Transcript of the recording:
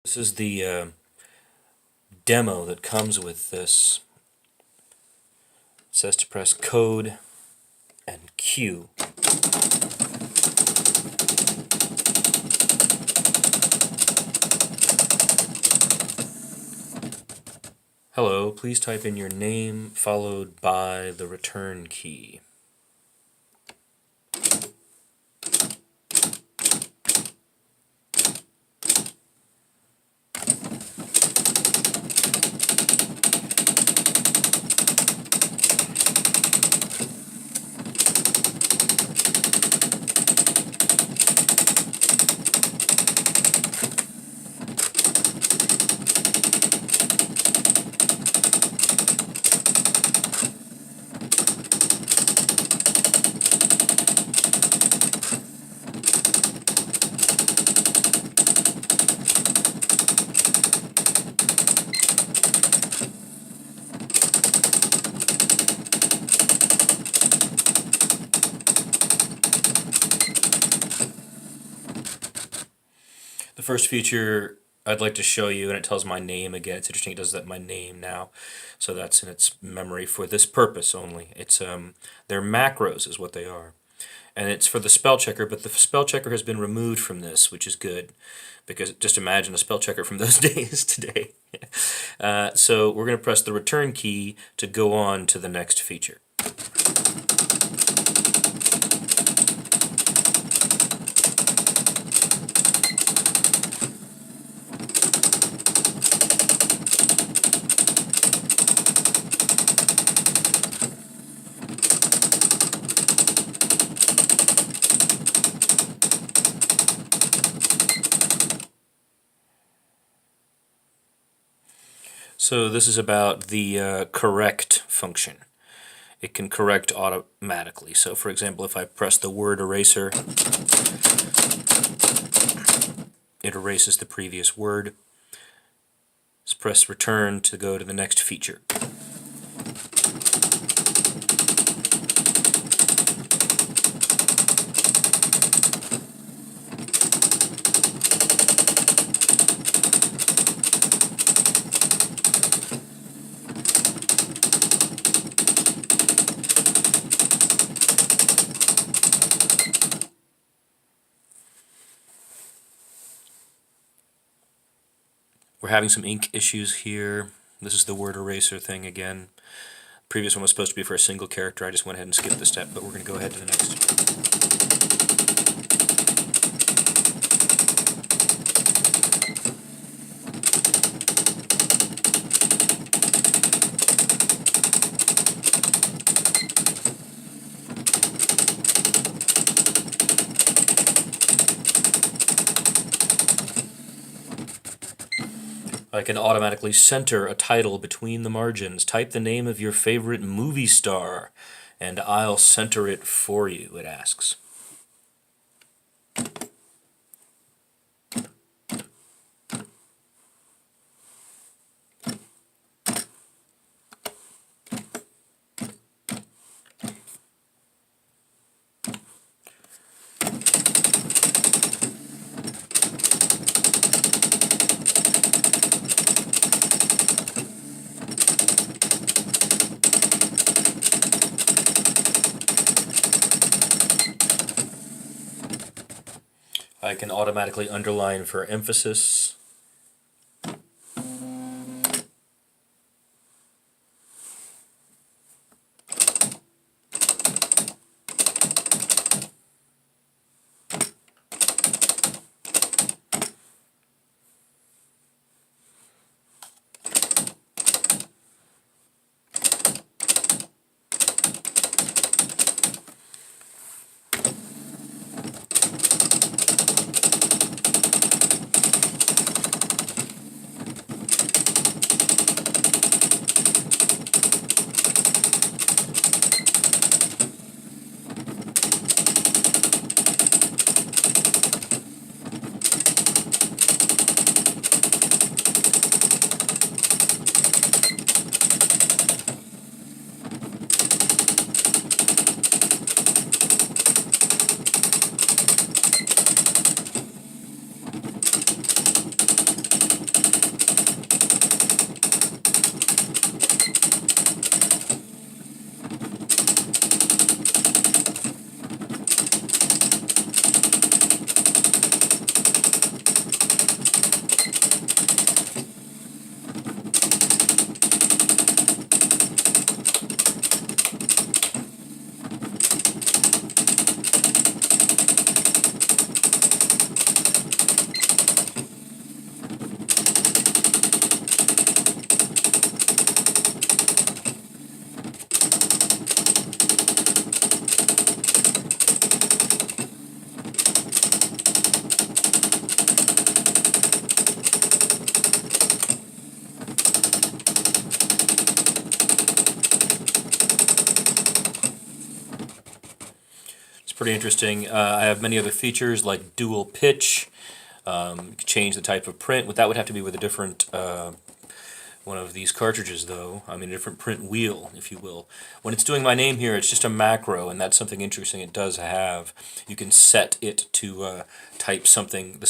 This is the demo that comes with this. It says to press code and Q. Hello, please type in your name followed by the return key. The first feature I'd like to show you, and it tells my name again. It's interesting it does that my name now, so that's in its memory for this purpose only. It's they're macros is what they are, and it's for the spell checker. But the spell checker has been removed from this, which is good, because just imagine a spell checker from those days today. So we're going to press the return key to go on to the next feature. So this is about the correct function. It can correct automatically. So for example, if I press the word eraser, it erases the previous word. Let's press return to go to the next feature. We're having some ink issues here. This is the word eraser thing again. Previous one was supposed to be for a single character. I just went ahead and skipped the step, but we're going to go ahead to the next. I can automatically center a title between the margins. Type the name of your favorite movie star, and I'll center it for you, it asks. I can automatically underline for emphasis. pretty interesting. I have many other features like dual pitch. You can change the type of print. That would have to be with a different one of these cartridges, though. I mean, a different print wheel, if you will. When it's doing my name here, it's just a macro, and that's something interesting it does have. You can set it to type something, the